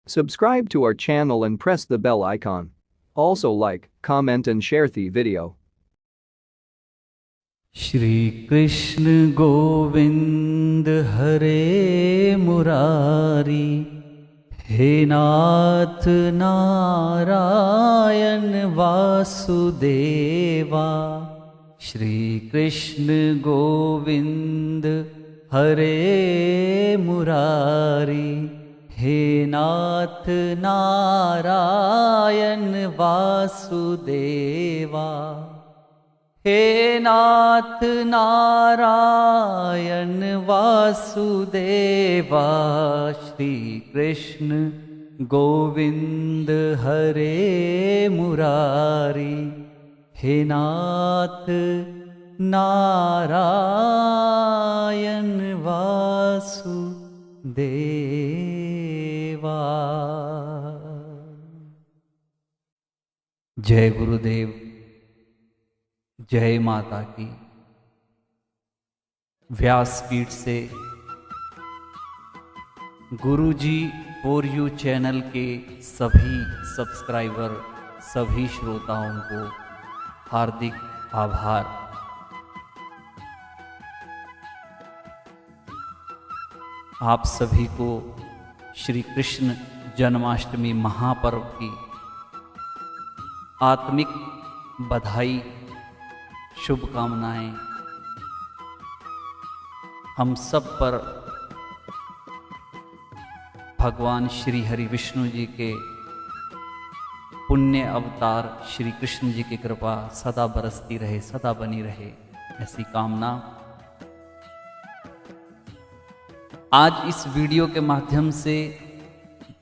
Subscribe to our channel and press the bell icon. Also like, comment and share the video. Shri Krishna Govind हरे मुरारी, हे नाथ नारायण वासुदेवा। श्री कृष्ण गोविंद हरे मुरारी, हे नाथ नारायण वासुदेवा। हे नाथ नारायण वासुदेवा। श्री कृष्ण गोविंद हरे मुरारी, हे नाथ नारायण वासुदेवा। जय गुरुदेव, जय माता की। व्यासपीठ से गुरुजी फॉर यू चैनल के सभी सब्सक्राइबर, सभी श्रोताओं को हार्दिक आभार। आप सभी को श्री कृष्ण जन्माष्टमी महापर्व की आत्मिक बधाई, शुभकामनाएं। हम सब पर भगवान श्री हरि विष्णु जी के पुण्य अवतार श्री कृष्ण जी की कृपा सदा बरसती रहे, सदा बनी रहे, ऐसी कामना। आज इस वीडियो के माध्यम से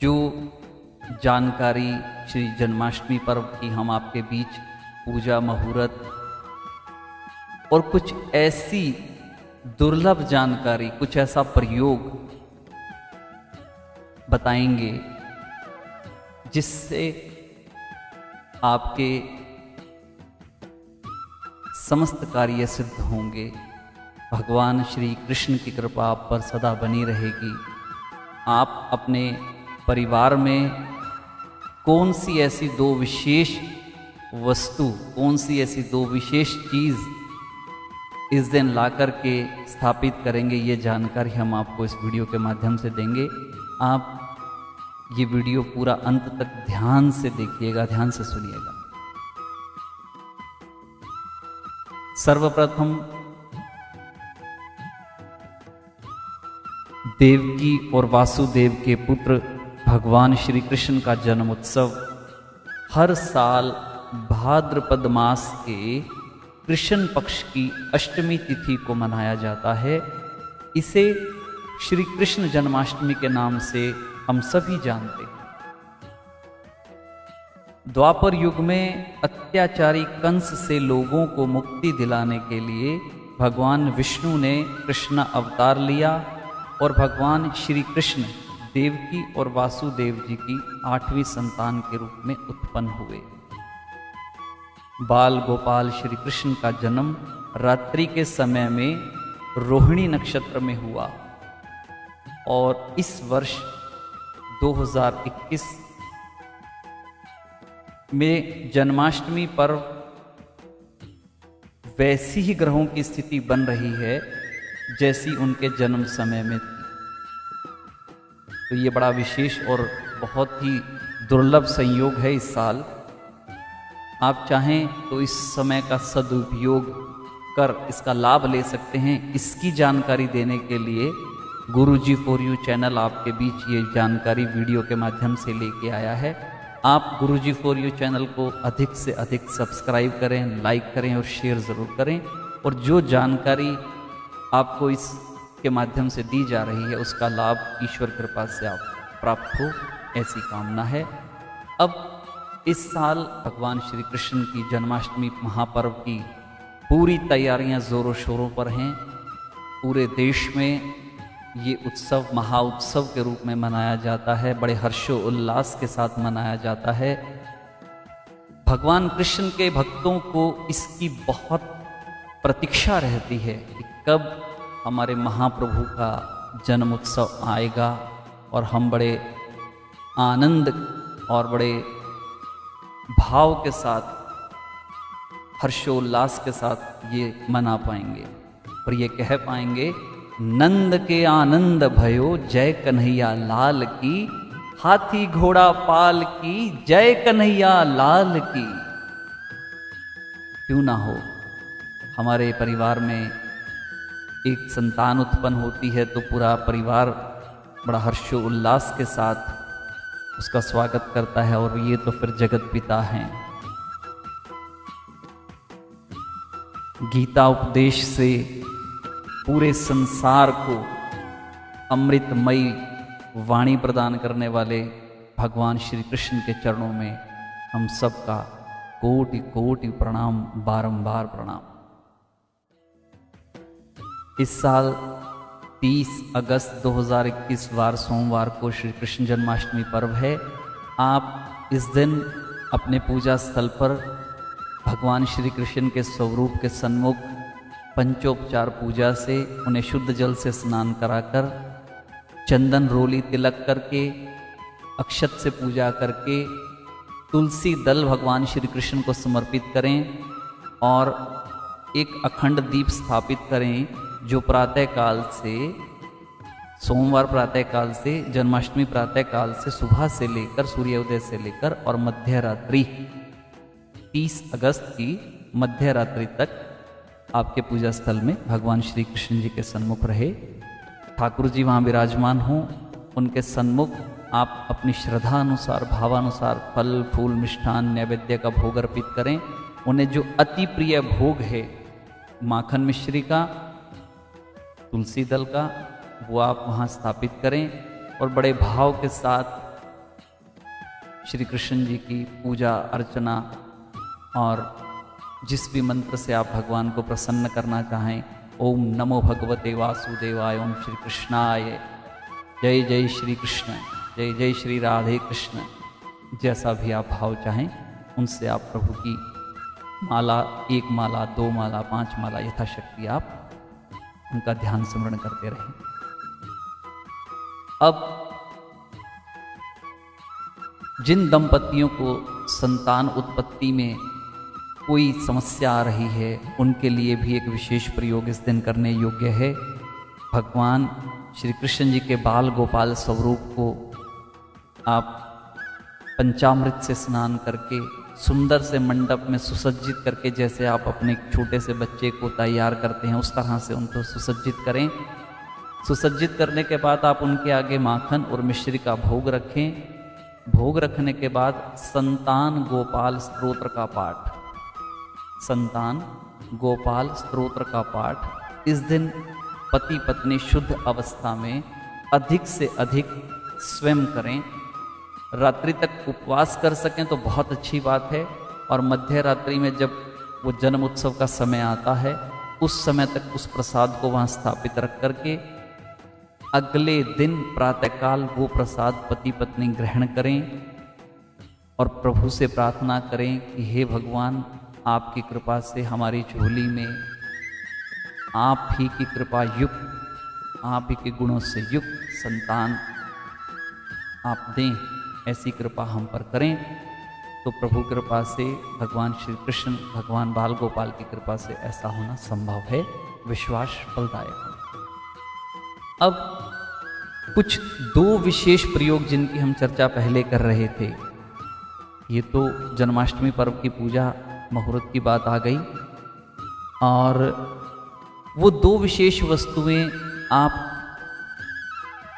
जो जानकारी श्री जन्माष्टमी पर्व की हम आपके बीच पूजा मुहूर्त और कुछ ऐसी दुर्लभ जानकारी, कुछ ऐसा प्रयोग बताएंगे जिससे आपके समस्त कार्य सिद्ध होंगे। भगवान श्री कृष्ण की कृपा आप पर सदा बनी रहेगी। आप अपने परिवार में कौन सी ऐसी दो विशेष वस्तु, कौन सी ऐसी दो विशेष चीज़ इस दिन ला कर के स्थापित करेंगे, ये जानकारी हम आपको इस वीडियो के माध्यम से देंगे। आप ये वीडियो पूरा अंत तक ध्यान से देखिएगा, ध्यान से सुनिएगा। सर्वप्रथम देवकी और वासुदेव के पुत्र भगवान श्री कृष्ण का जन्म उत्सव हर साल भाद्रपद मास के कृष्ण पक्ष की अष्टमी तिथि को मनाया जाता है। इसे श्री कृष्ण जन्माष्टमी के नाम से हम सभी जानते हैं। द्वापर युग में अत्याचारी कंस से लोगों को मुक्ति दिलाने के लिए भगवान विष्णु ने कृष्ण अवतार लिया और भगवान श्री कृष्ण देवकी और वासुदेव जी की 8वीं संतान के रूप में उत्पन्न हुए। बाल गोपाल श्री कृष्ण का जन्म रात्रि के समय में रोहिणी नक्षत्र में हुआ और इस वर्ष 2021 में जन्माष्टमी पर्व वैसी ही ग्रहों की स्थिति बन रही है जैसी उनके जन्म समय में थी। तो ये बड़ा विशेष और बहुत ही दुर्लभ संयोग है इस साल। आप चाहें तो इस समय का सदुपयोग कर इसका लाभ ले सकते हैं। इसकी जानकारी देने के लिए गुरुजी फॉर यू चैनल आपके बीच ये जानकारी वीडियो के माध्यम से लेके आया है। आप गुरुजी फॉर यू चैनल को अधिक से अधिक सब्सक्राइब करें, लाइक करें और शेयर ज़रूर करें। और जो जानकारी आपको इसके माध्यम से दी जा रही है उसका लाभ ईश्वर कृपा से आप प्राप्त हो, ऐसी कामना है। अब इस साल भगवान श्री कृष्ण की जन्माष्टमी महापर्व की पूरी तैयारियां जोरों शोरों पर हैं। पूरे देश में ये उत्सव महाउत्सव के रूप में मनाया जाता है, बड़े हर्षोल्लास के साथ मनाया जाता है। भगवान कृष्ण के भक्तों को इसकी बहुत प्रतीक्षा रहती है कि कब हमारे महाप्रभु का जन्म उत्सव आएगा और हम बड़े आनंद और बड़े भाव के साथ, हर्षोल्लास के साथ ये मना पाएंगे और ये कह पाएंगे, नंद के आनंद भयो जय कन्हैया लाल की, हाथी घोड़ा पाल की जय कन्हैया लाल की। क्यों ना हो, हमारे परिवार में एक संतान उत्पन्न होती है तो पूरा परिवार बड़ा हर्षोल्लास के साथ उसका स्वागत करता है, और ये तो फिर जगत पिता हैं। गीता उपदेश से पूरे संसार को अमृतमयी वाणी प्रदान करने वाले भगवान श्री कृष्ण के चरणों में हम सबका कोटि कोटि प्रणाम, बारंबार प्रणाम। इस साल 30 अगस्त 2021 वार सोमवार को श्री कृष्ण जन्माष्टमी पर्व है। आप इस दिन अपने पूजा स्थल पर भगवान श्री कृष्ण के स्वरूप के सन्मुख पंचोपचार पूजा से उन्हें शुद्ध जल से स्नान कराकर, चंदन रोली तिलक करके, अक्षत से पूजा करके, तुलसी दल भगवान श्री कृष्ण को समर्पित करें और एक अखंड दीप स्थापित करें, जो प्रातःकाल से, सोमवार प्रातःकाल से, जन्माष्टमी प्रातःकाल से, सुबह से लेकर सूर्योदय से लेकर और मध्य रात्रि 30 अगस्त की मध्य रात्रि तक आपके पूजा स्थल में भगवान श्री कृष्ण जी के सन्मुख रहे। ठाकुर जी वहाँ विराजमान हों, उनके सन्मुख आप अपनी श्रद्धा अनुसार, भावानुसार फल फूल मिष्ठान नैवेद्य का भोग अर्पित करें। उन्हें जो अति प्रिय भोग है माखन मिश्री का, तुलसी दल का, वो आप वहाँ स्थापित करें और बड़े भाव के साथ श्री कृष्ण जी की पूजा अर्चना और जिस भी मंत्र से आप भगवान को प्रसन्न करना चाहें, ओम नमो भगवते वासुदेवाय, ओम श्री कृष्णाय, जय जय श्री कृष्ण, जय जय श्री राधे कृष्ण, जैसा भी आप भाव चाहें उनसे आप प्रभु की माला, 1 माला 2 माला 5 माला यथाशक्ति आप उनका ध्यान स्मरण करते रहें। अब जिन दंपतियों को संतान उत्पत्ति में कोई समस्या आ रही है, उनके लिए भी एक विशेष प्रयोग इस दिन करने योग्य है। भगवान श्री कृष्ण जी के बाल गोपाल स्वरूप को आप पंचामृत से स्नान करके, सुंदर से मंडप में सुसज्जित करके, जैसे आप अपने छोटे से बच्चे को तैयार करते हैं उस तरह से उनको सुसज्जित करें। सुसज्जित करने के बाद आप उनके आगे माखन और मिश्री का भोग रखें। भोग रखने के बाद संतान गोपाल स्तोत्र का पाठ, संतान गोपाल स्तोत्र का पाठ इस दिन पति पत्नी शुद्ध अवस्था में अधिक से अधिक स्वयं करें। रात्रि तक उपवास कर सकें तो बहुत अच्छी बात है, और मध्य रात्रि में जब वो जन्म उत्सव का समय आता है उस समय तक उस प्रसाद को वहाँ स्थापित रख करके अगले दिन प्रातःकाल वो प्रसाद पति पत्नी ग्रहण करें और प्रभु से प्रार्थना करें कि हे भगवान, आपकी कृपा से हमारी झोली में आप ही की कृपा युक्त, आप ही के गुणों से युक्त संतान आप दें, ऐसी कृपा हम पर करें। तो प्रभु कृपा से, भगवान श्री कृष्ण, भगवान बाल गोपाल की कृपा से ऐसा होना संभव है। विश्वास फलदायक है। अब कुछ 2 विशेष प्रयोग जिनकी हम चर्चा पहले कर रहे थे, ये तो जन्माष्टमी पर्व की पूजा मुहूर्त की बात आ गई, और वो 2 विशेष वस्तुएं आप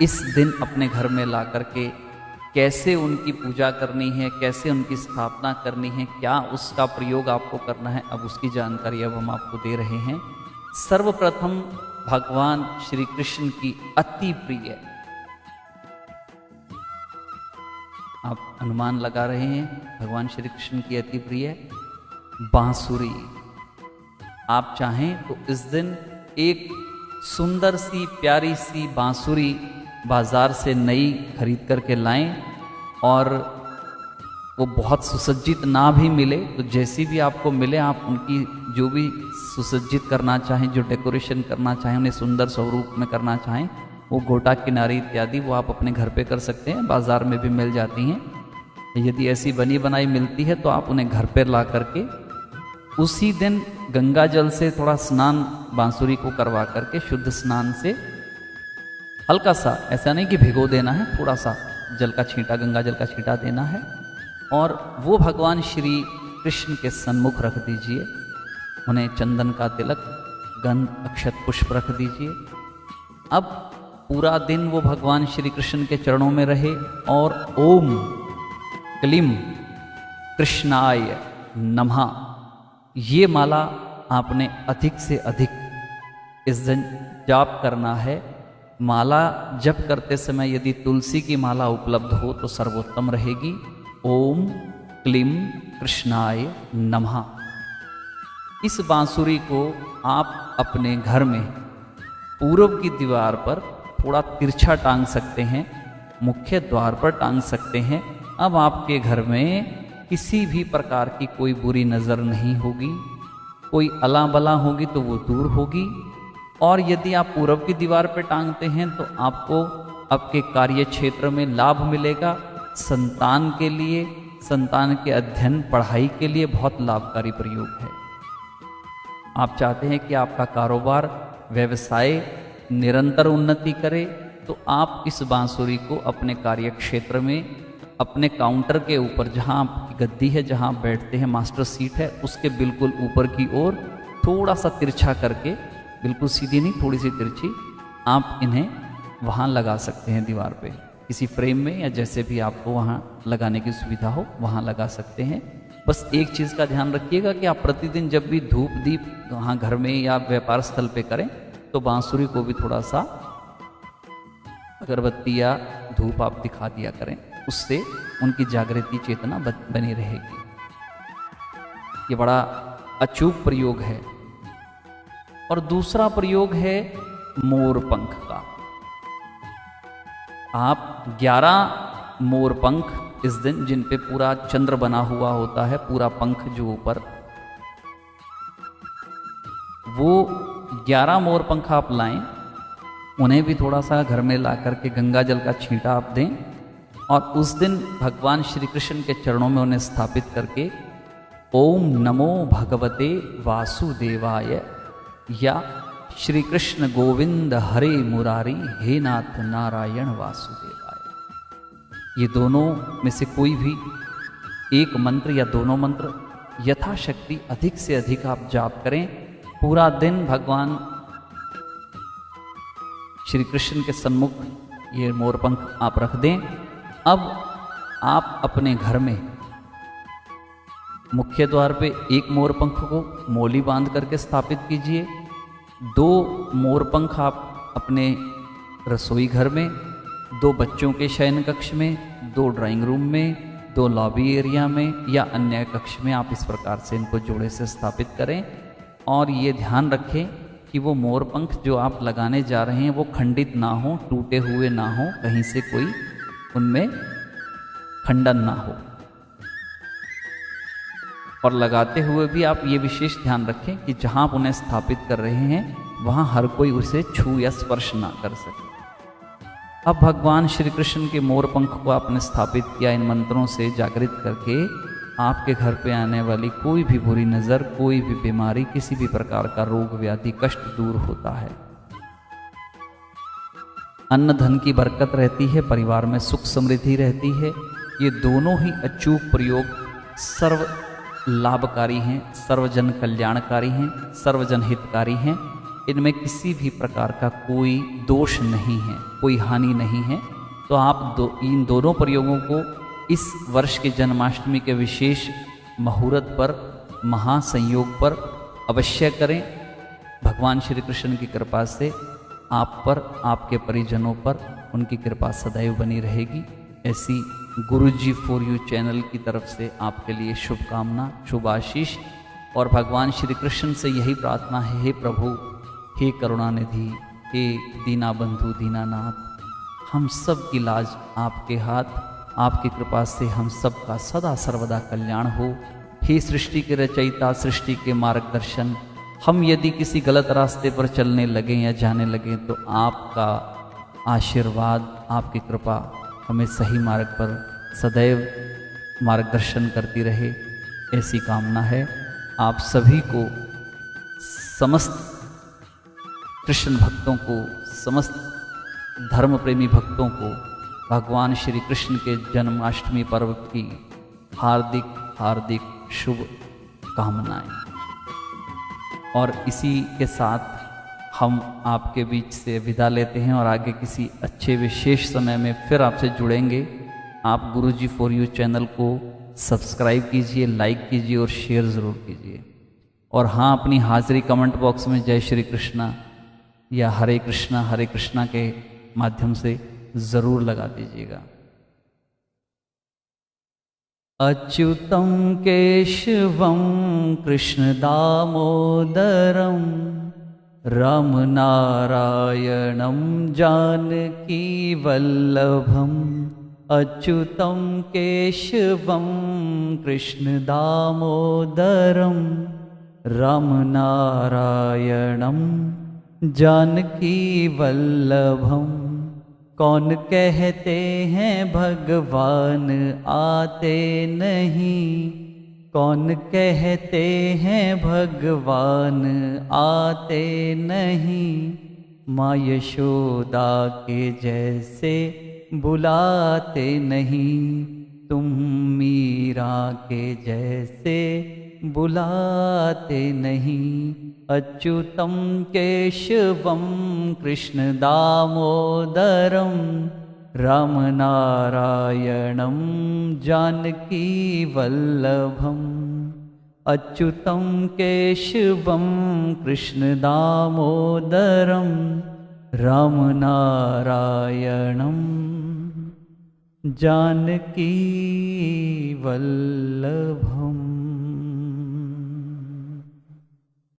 इस दिन अपने घर में ला करके कैसे उनकी पूजा करनी है, कैसे उनकी स्थापना करनी है, क्या उसका प्रयोग आपको करना है, अब उसकी जानकारी अब हम आपको दे रहे हैं। सर्वप्रथम भगवान श्री कृष्ण की अति प्रिय, आप अनुमान लगा रहे हैं, भगवान श्री कृष्ण की अति प्रिय बांसुरी। आप चाहें तो इस दिन एक सुंदर सी प्यारी सी बांसुरी बाजार से नई खरीद करके लाएं, और वो बहुत सुसज्जित ना भी मिले तो जैसी भी आपको मिले आप उनकी जो भी सुसज्जित करना चाहें, जो डेकोरेशन करना चाहें, उन्हें सुंदर स्वरूप में करना चाहें, वो गोटा किनारी इत्यादि वो आप अपने घर पे कर सकते हैं, बाज़ार में भी मिल जाती हैं। यदि ऐसी बनी बनाई मिलती है तो आप उन्हें घर पर ला करके उसी दिन गंगा जल से थोड़ा स्नान बांसुरी को करवा करके शुद्ध स्नान से हल्का सा, ऐसा नहीं कि भिगो देना है, थोड़ा सा जल का छींटा, गंगा जल का छींटा देना है और वो भगवान श्री कृष्ण के सन्मुख रख दीजिए। उन्हें चंदन का तिलक, गंध, अक्षत, पुष्प रख दीजिए। अब पूरा दिन वो भगवान श्री कृष्ण के चरणों में रहे और ओम क्लीम कृष्णाय नमः ये माला आपने अधिक से अधिक इस दिन जाप करना है। माला जप करते समय यदि तुलसी की माला उपलब्ध हो तो सर्वोत्तम रहेगी। ओम क्लीम कृष्णाय नमः। इस बांसुरी को आप अपने घर में पूर्व की दीवार पर थोड़ा तिरछा टांग सकते हैं, मुख्य द्वार पर टांग सकते हैं। अब आपके घर में किसी भी प्रकार की कोई बुरी नज़र नहीं होगी, कोई अला बला होगी तो वो दूर होगी। और यदि आप पूर्व की दीवार पर टांगते हैं तो आपको आपके कार्य क्षेत्र में लाभ मिलेगा। संतान के लिए, संतान के अध्ययन पढ़ाई के लिए बहुत लाभकारी प्रयोग है। आप चाहते हैं कि आपका कारोबार, व्यवसाय निरंतर उन्नति करे तो आप इस बांसुरी को अपने कार्य क्षेत्र में, अपने काउंटर के ऊपर जहां आपकी गद्दी है, जहां आप बैठते हैं, मास्टर सीट है, उसके बिल्कुल ऊपर की ओर थोड़ा सा तिरछा करके, बिल्कुल सीधी नहीं, थोड़ी सी तिरछी, आप इन्हें वहां लगा सकते हैं दीवार पे, किसी फ्रेम में या जैसे भी आपको वहां लगाने की सुविधा हो वहां लगा सकते हैं। बस एक चीज़ का ध्यान रखिएगा कि आप प्रतिदिन जब भी धूप दीप वहाँ घर में या व्यापार स्थल पे करें तो बांसुरी को भी थोड़ा सा अगरबत्ती या धूप आप दिखा दिया करें, उससे उनकी जागृति चेतना बनी रहेगी। ये बड़ा अचूक प्रयोग है। और दूसरा प्रयोग है मोर पंख का। आप 11 मोर पंख इस दिन, जिन पे पूरा चंद्र बना हुआ होता है, पूरा पंख जो ऊपर, वो 11 मोर पंख आप लाएं, उन्हें भी थोड़ा सा घर में ला करके गंगा जल का छींटा आप दें और उस दिन भगवान श्री कृष्ण के चरणों में उन्हें स्थापित करके ओम नमो भगवते वासुदेवाय या श्री कृष्ण गोविंद हरे मुरारी हे नाथ नारायण वासुदेवाय, ये दोनों में से कोई भी एक मंत्र या दोनों मंत्र यथाशक्ति अधिक से अधिक आप जाप करें। पूरा दिन भगवान श्री कृष्ण के सन्मुख ये मोरपंख आप रख दें। अब आप अपने घर में मुख्य द्वार पे एक मोरपंख को मोली बांध करके स्थापित कीजिए। 2 मोरपंख आप अपने रसोई घर में, 2 बच्चों के शयन कक्ष में, 2 ड्राइंग रूम में, 2 लॉबी एरिया में या अन्य कक्ष में आप इस प्रकार से इनको जोड़े से स्थापित करें। और ये ध्यान रखें कि वो मोरपंख जो आप लगाने जा रहे हैं वो खंडित ना हो, टूटे हुए ना हो, कहीं से कोई उनमें खंडन ना हो। और लगाते हुए भी आप ये विशेष ध्यान रखें कि जहां आप उन्हें स्थापित कर रहे हैं वहां हर कोई उसे छू या स्पर्श ना कर सके। अब भगवान श्री कृष्ण के मोर पंख को आपने स्थापित किया, इन मंत्रों से जागृत करके आपके घर पे आने वाली कोई भी बुरी नज़र, कोई भी बीमारी, किसी भी प्रकार का रोग व्याधि कष्ट दूर होता है। अन्न धन की बरकत रहती है, परिवार में सुख समृद्धि रहती है। ये दोनों ही अचूक प्रयोग सर्व लाभकारी हैं, सर्वजन कल्याणकारी हैं, सर्वजन हितकारी हैं। इनमें किसी भी प्रकार का कोई दोष नहीं है, कोई हानि नहीं है। तो आप इन दोनों प्रयोगों को इस वर्ष के जन्माष्टमी के विशेष मुहूर्त पर, महासंयोग पर अवश्य करें। भगवान श्री कृष्ण की कृपा से आप पर, आपके परिजनों पर उनकी कृपा सदैव बनी रहेगी। ऐसी गुरुजी फॉर यू चैनल की तरफ से आपके लिए शुभकामना, शुभ आशीष। और भगवान श्री कृष्ण से यही प्रार्थना है, हे प्रभु, हे करुणानिधि, हे दीना बंधु दीनानाथ, हम सब की लाज आपके हाथ, आपकी कृपा से हम सब का सदा सर्वदा कल्याण हो। हे सृष्टि के रचयिता, सृष्टि के मार्गदर्शन, हम यदि किसी गलत रास्ते पर चलने लगें या जाने लगें तो आशीर्वाद, आपकी कृपा हमें सही मार्ग पर सदैव मार्गदर्शन करती रहे, ऐसी कामना है। आप सभी को, समस्त कृष्ण भक्तों को, समस्त धर्म प्रेमी भक्तों को भगवान श्री कृष्ण के जन्माष्टमी पर्व की हार्दिक हार्दिक शुभ कामनाएं। और इसी के साथ हम आपके बीच से विदा लेते हैं और आगे किसी अच्छे विशेष समय में फिर आपसे जुड़ेंगे। आप गुरुजी फॉर यू चैनल को सब्सक्राइब कीजिए, लाइक कीजिए और शेयर ज़रूर कीजिए। और हाँ, अपनी हाजिरी कमेंट बॉक्स में जय श्री कृष्णा या हरे कृष्णा के माध्यम से ज़रूर लगा दीजिएगा। अच्युतं केशवं कृष्ण दामोदरं रामनारायणं जानकी वल्लभम्। अच्युतं केशवं कृष्ण दामोदरं रामनारायणं जानकी वल्लभम्। कौन कहते हैं भगवान आते नहीं, कौन कहते हैं भगवान आते नहीं। माँ यशोदा के जैसे बुलाते नहीं, तुम मीरा के जैसे बुलाते नहीं। अच्युतं केशवं कृष्ण दामोदरं रामनारायणं जानकी वल्लभम्। अच्युतं केशवं कृष्ण दामोदरं रामनारायणं जानकी वल्लभम्।